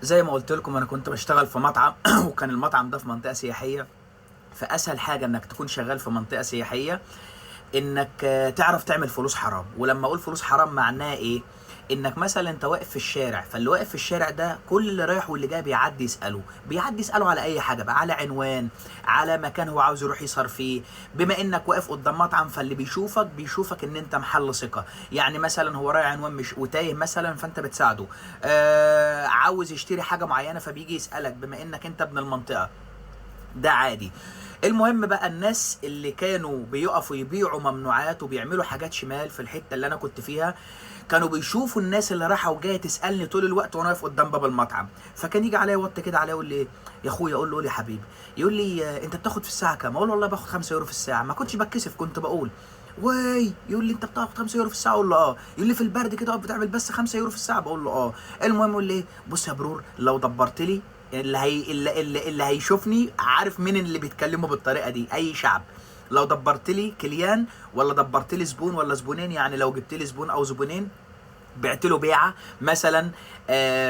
زي ما قلت لكم انا كنت بشتغل في مطعم وكان المطعم ده في منطقه سياحيه. فاسهل حاجه انك تكون شغال في منطقه سياحيه انك تعرف تعمل فلوس حرام. ولما اقول فلوس حرام معناه ايه؟ انك مثلا انت واقف في الشارع، فاللي واقف في الشارع ده كل اللي رايح واللي جاي بيعدي يساله على اي حاجه بقى، على عنوان، على مكان هو عاوز يروح يصر فيه. بما انك واقف قدام مطعم فاللي بيشوفك ان انت محل ثقه. يعني مثلا هو رايح عنوان مش وتايه مثلا، فانت بتساعده. عاوز يشتري حاجه معينه فبيجي يسالك بما انك انت ابن المنطقه. ده عادي. المهم بقى الناس اللي كانوا بيقفوا يبيعوا ممنوعات وبيعملوا حاجات شمال في الحته اللي انا كنت فيها، كانوا بيشوفوا الناس اللي رايحه وجايه تسالني طول الوقت وانا واقف قدام باب المطعم. فكان يجي عليا وقت كده عليا يقول لي يا اخويا، اقول له قول لي يا حبيبي. يقول لي انت بتاخد في الساعه كام؟ اقول له والله باخد 5 يورو في الساعه. ما كنتش بتكسف، كنت بقول واي. يقول لي انت بتاخد 5 يورو في الساعه؟ اقول له اه. يقول لي في البرد كده واقف بتعمل بس 5 يورو في الساعه؟ بقول له اه. المهم يقول لي بص يا برور، لو دبرت لي اللي هيشوفني عارف مين اللي بيتكلموا بالطريقه دي، اي شعب. لو دبرت لي كليان ولا دبرت لي زبون ولا زبونين، يعني لو جبت لي زبون او زبونين بعت له بيعه مثلا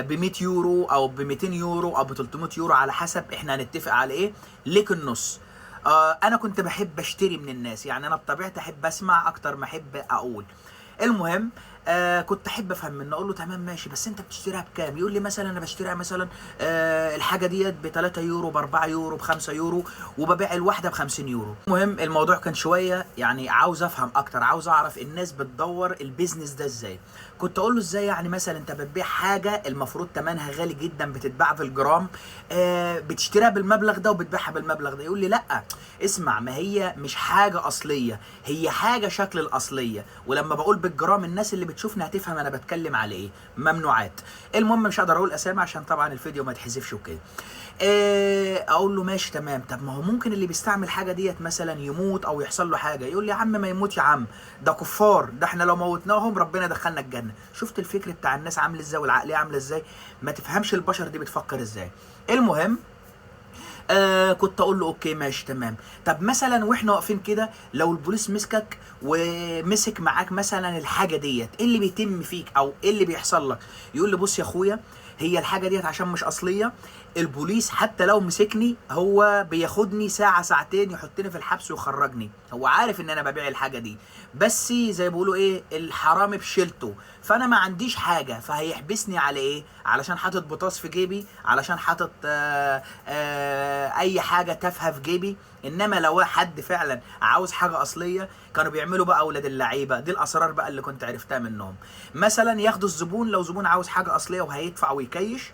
ب 100 يورو او ب 200 يورو او ب 300 يورو على حسب احنا هنتفق على ايه، ليك النص. انا كنت بحب اشتري من الناس، يعني انا بطبيعتي احب اسمع اكتر ما احب اقول. المهم كنت احب افهم منه، اقول له تمام ماشي، بس انت بتشتريها بكام؟ يقول لي مثلا انا بشتريها مثلا الحاجه ديت ب 3 يورو، ب 4 يورو، ب 5 يورو، وببيع الواحده ب 50 يورو. المهم الموضوع كان شويه يعني عاوز افهم اكتر، عاوز اعرف الناس بتدور البيزنس ده ازاي. كنت اقول له ازاي يعني مثلا انت بتبيع حاجه المفروض ثمنها غالي جدا، بتتباع في الجرام، بتشتريها بالمبلغ ده وبتبيعها بالمبلغ ده. يقول لي لا اسمع، ما هي مش حاجه اصليه، هي حاجه شكل الاصليه، ولما بقول بالجرام الناس اللي بتشوفني هتفهم انا بتكلم على ايه. ممنوعات. المهم مش هقدر اقول اسامي عشان طبعا الفيديو ما يتحذفش وكده. اقول له ماشي تمام. طب ما هو ممكن اللي بيستعمل حاجه ديت مثلا يموت او يحصل له حاجه. يقول لي يا عم ما يموت يا عم، ده كفار، ده احنا لو موتناهم ربنا دخلنا الجنه. شفت الفكر بتاع الناس عامل ازاي والعقليه عامله ازاي؟ ما تفهمش البشر دي بتفكر ازاي. المهم كنت اقول له اوكي ماشي تمام. طب مثلا واحنا واقفين كده لو البوليس مسكك ومسك معاك مثلا الحاجه ديت، ايه اللي بيتم فيك او ايه اللي بيحصل لك؟ يقول لي بص يا اخويا، هي الحاجه ديت عشان مش اصليه، البوليس حتى لو مسكني هو بياخدني ساعه ساعتين يحطني في الحبس ويخرجني، هو عارف ان انا ببيع الحاجه دي، بس زي ما بيقولوا ايه، الحرامي بشيلته. فانا ما عنديش حاجه، فهيحبسني على ايه؟ علشان حاطط بطاس في جيبي، علشان حاطط اي حاجه تافهه في جيبي. انما لو حد فعلا عاوز حاجه اصليه كانوا بيعملوا بقى اولاد اللعيبه دي. الاسرار بقى اللي كنت عرفتها منهم، مثلا ياخدوا الزبون، لو زبون عاوز حاجه اصليه وهيدفع ويكيش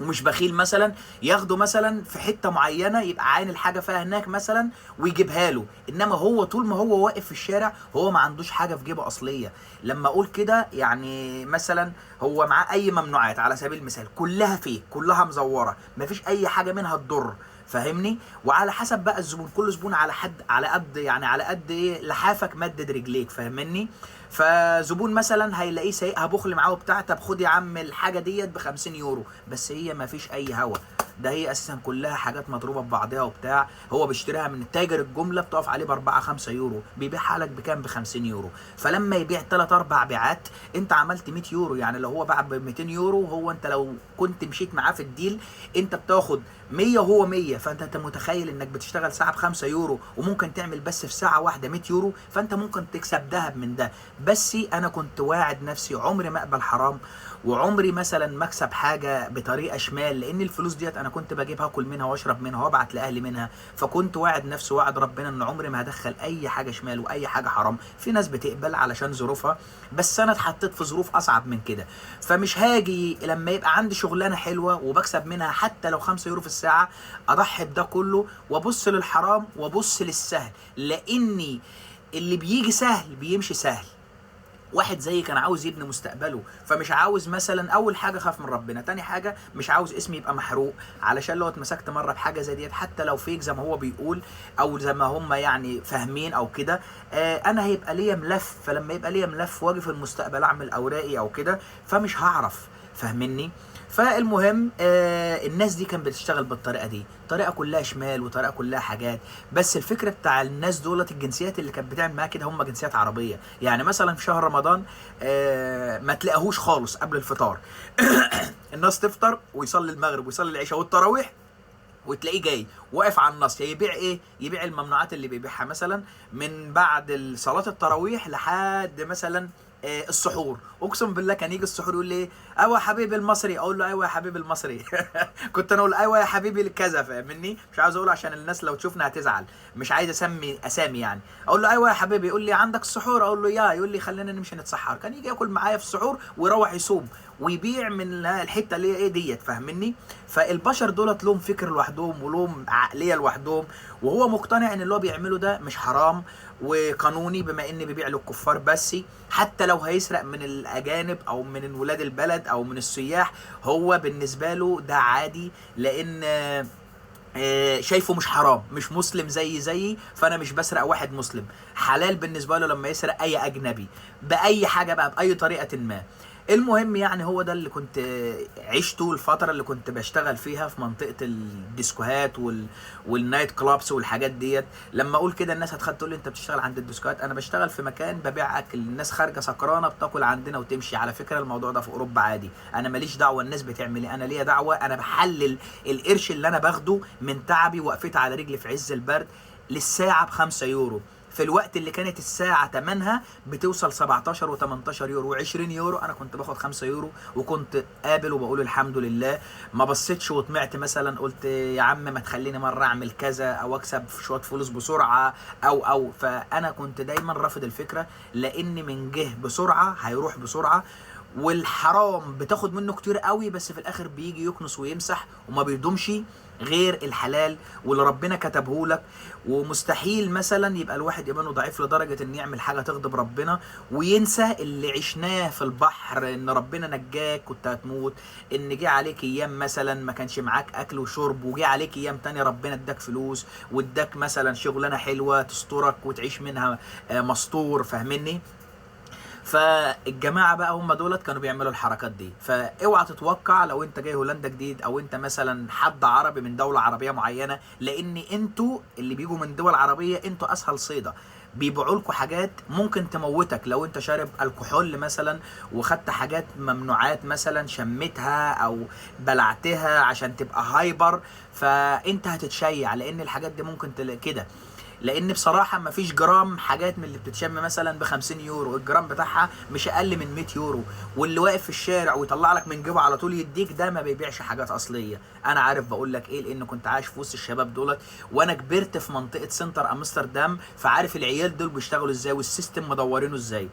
ومش بخيل مثلا، ياخده مثلا في حته معينه يبقى عين الحاجه فيها هناك مثلا ويجيبها له. انما هو طول ما هو واقف في الشارع هو ما عندوش حاجه في جيبه اصليه. لما اقول كده يعني مثلا هو معاه اي ممنوعات على سبيل المثال كلها فيك، كلها مزوره، مفيش اي حاجه منها تضر، فاهمني؟ وعلى حسب بقى الزبون، كل زبون على حد على قد يعني على قد ايه لحافك مدد رجليك، فاهمني؟ فزبون مثلا هيلاقيه سايقها بخل معاه وبتاع، طب خد يا عم الحاجه ديت ب 50 يورو، بس هي ما فيش اي هوا، ده هي اساسا كلها حاجات مضروبه ببعضها وبتاع. هو بيشتريها من التاجر الجمله بتقف عليه ب 4 5 يورو، بيبيعها لك بكام؟ ب 50 يورو. فلما يبيع 3 4 بيعات انت عملت 100 يورو. يعني لو هو باع ب 200 يورو، هو انت لو كنت مشيت معاه في الديل انت بتاخد 100 وهو 100، فانت متخيل انك بتشتغل ساعه ب 5 يورو وممكن تعمل بس في ساعه واحده 100 يورو، فانت ممكن تكسب ذهب من ده. بس انا كنت واعد نفسي عمري ما اقبل حرام، وعمري مثلا ما اكسب حاجه بطريقه شمال، لان الفلوس ديت انا كنت بجيبها اكل منها واشرب منها وابعت لاهلي منها. فكنت واعد نفسي وعد ربنا ان عمري ما هدخل اي حاجه شمال واي حاجه حرام. في ناس بتقبل علشان ظروفها، بس انا اتحطيت في ظروف اصعب من كده. فمش هاجي لما يبقى عندي شغلانه حلوه وبكسب منها حتى لو 5 يورو في الساعه اضحي بده كله وابص للحرام وابص للسهل، لاني اللي بيجي سهل بيمشي سهل. واحد زي كان عاوز يبني مستقبله، فمش عاوز مثلا، اول حاجه خاف من ربنا، تاني حاجه مش عاوز اسمي يبقى محروق، علشان لو اتمسكت مره بحاجه زي ديت حتى لو فيك زي ما هو بيقول او زي ما هم يعني فاهمين او كده، انا هيبقى ليا ملف. فلما يبقى ليا ملف واجي في المستقبل اعمل اوراقي او كده فمش هعرف، فاهمني؟ فالمهم الناس دي كانت بتشتغل بالطريقه دي، طريقه كلها شمال وطريقه كلها حاجات. بس الفكره بتاع الناس دولت الجنسيات اللي كانت بتعمل معاها كده هم جنسيات عربيه. يعني مثلا في شهر رمضان ما تلاقيهوش خالص قبل الفطار الناس تفطر ويصلي المغرب ويصلي العشاء والتراويح، وتلاقيه جاي واقف على النص يبيع ايه؟ يبيع الممنوعات اللي بيبيعها مثلا من بعد صلاه التراويح لحد مثلا السحور. اقسم بالله كان يجي السحور يقول لي ايه؟ ايوه يا حبيبي المصري، اقول له ايوه يا حبيبي المصري. كنت انا اقول ايوه يا حبيبي الكذا، فاهمني؟ مش عاوز اقوله عشان الناس لو تشوفنا هتزعل، مش عايز اسمي اسامي يعني. اقول له ايوه يا حبيبي، يقول لي عندك السحور؟ اقول له يقول لي خلينا نمشي نتسحر. كان يجي ياكل معايا في السحور ويروح يصوم ويبيع من الحته اللي هي ايه ديت، فاهمني؟ فالبشر دولت لهم فكر لوحدهم ولهم عقليه لوحدهم، وهو مقتنع ان اللي هو بيعمله ده مش حرام وقانوني بما ان بيبيع للكفار بس. حتى لو هيسرق من الاجانب او من ولاد البلد او من السياح، هو بالنسبه له ده عادي، لان شايفه مش حرام، مش مسلم زيي، فانا مش بسرق واحد مسلم. حلال بالنسبه له لما يسرق اي اجنبي باي حاجه بقى، باي طريقه ما. المهم يعني هو ده اللي كنت عشته الفترة اللي كنت بشتغل فيها في منطقة الديسكوهات والنايت كلابس والحاجات ديت. لما اقول كده الناس هتخاف تقول لي انت بتشتغل عند الديسكوهات. انا بشتغل في مكان ببيع اكل، الناس خارجة سكرانة بتاكل عندنا وتمشي. على فكرة الموضوع ده في اوروبا عادي، انا ماليش دعوة الناس بتعمل ايه، انا ليا دعوة. انا بحلل القرش اللي انا باخده من تعبي وقفتي على رجلي في عز البرد للساعة ب5 يورو، في الوقت اللي كانت الساعة تمنها بتوصل 17 و18 يورو و20 يورو. أنا كنت باخد 5 يورو وكنت قابل وبقول الحمد لله. ما بصيتش وطمعت مثلا قلت يا عم ما تخليني مرة أعمل كذا أو أكسب شوية فلوس بسرعة أو فأنا كنت دايما رافض الفكرة، لأن من جه بسرعة هيروح بسرعة، والحرام بتاخد منه كتير قوي بس في الاخر بيجي يكنس ويمسح وما بيدومش غير الحلال واللي ربنا كتبه لك. ومستحيل مثلا يبقى الواحد ايمانه ضعيف لدرجه ان يعمل حاجه تغضب ربنا وينسى اللي عشناه في البحر، ان ربنا نجاك كنت هتموت، ان جه عليك ايام مثلا ما كانش معاك اكل وشرب، وجه عليك ايام تانية ربنا اداك فلوس واداك مثلا شغلانه حلوه تسترك وتعيش منها مستور، فاهمني؟ فالجماعه بقى هم دولت كانوا بيعملوا الحركات دي. فاوعى تتوقع لو انت جاي هولندا جديد او انت مثلا حد عربي من دوله عربيه معينه، لان انتوا اللي بيجوا من دول عربيه انتوا اسهل صيده، بيبيعوا لكم حاجات ممكن تموتك لو انت شارب الكحول مثلا وخدت حاجات ممنوعات مثلا شميتها او بلعتها عشان تبقى هايبر، فانت هتتشيع، لان الحاجات دي ممكن كده. لان بصراحه ما فيش جرام حاجات من اللي بتتشم مثلا ب50 يورو، الجرام بتاعها مش اقل من 100 يورو، واللي واقف في الشارع ويطلع لك من جيبه على طول يديك ده ما بيبيعش حاجات اصليه. انا عارف بقول لك ايه، لان كنت عايش في وسط الشباب دولت، وانا كبرت في منطقه سنتر امستردام، فعارف العيال دول بيشتغلوا ازاي والسيستم مدورينه ازاي.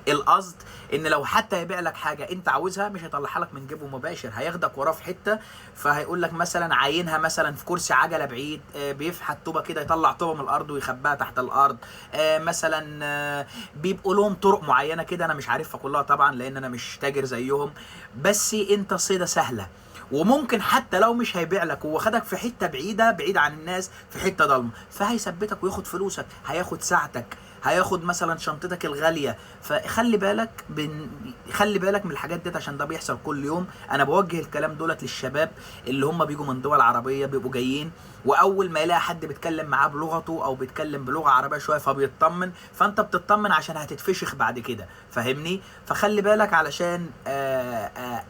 القصد ان لو حتى يبيع لك حاجه انت عاوزها مش هيطلعها لك من جيبه مباشر، هياخدك وراه في حته، فهيقول لك مثلا عاينها مثلا في كرسي عجله بعيد، بيفحت طوبه كده يطلع طوبه من الارض ويخباها تحت الارض، مثلا بيبقوا لهم طرق معينه كده انا مش عارفها كلها طبعا لان انا مش تاجر زيهم، بس انت صيده سهله. وممكن حتى لو مش هيبيع لك هو خدك في حته بعيده عن الناس، في حته ضلمه، فهيثبتك وياخد فلوسك، هياخد ساعتك، هياخد مثلا شنطتك الغاليه. فخلي بالك خلي بالك من الحاجات دي عشان ده بيحصل كل يوم. انا بوجه الكلام دولت للشباب اللي هم بيجوا من دول عربيه، بيبقوا جايين واول ما يلاقي حد بيتكلم معاه بلغته او بيتكلم بلغه عربيه شويه فبيطمن، فانت بتطمن عشان هتتفشخ بعد كده، فاهمني؟ فخلي بالك علشان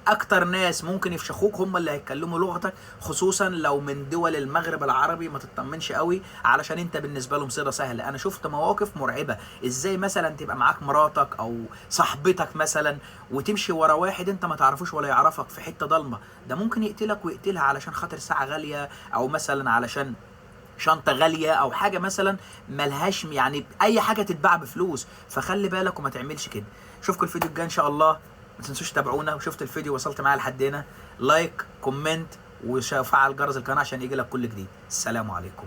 اكتر ناس ممكن يفشخوك هم اللي هيتكلموا لغتك، خصوصا لو من دول المغرب العربي ما تطمنش قوي علشان انت بالنسبه لهم صيده سهله. انا شفت مواقف مرعبه، ازاي مثلا تبقى معاك مراتك او صاحبتك مثلا وتمشي ورا واحد انت ما تعرفوش ولا يعرفك في حته ضلمه، ده ممكن يقتلك ويقتلها علشان خاطر ساعه غاليه او مثلا علشان شنطه غاليه او حاجه مثلا ملهاش، يعني اي حاجه تتباع بفلوس. فخلي بالك وما تعملش كده. اشوفكم الفيديو الجاي ان شاء الله، ما تنسوش تتابعونا. وشفت الفيديو وصلت معايا لحد هنا، لايك كومنت وفعل جرس القناه عشان يجي لك كل جديد. السلام عليكم.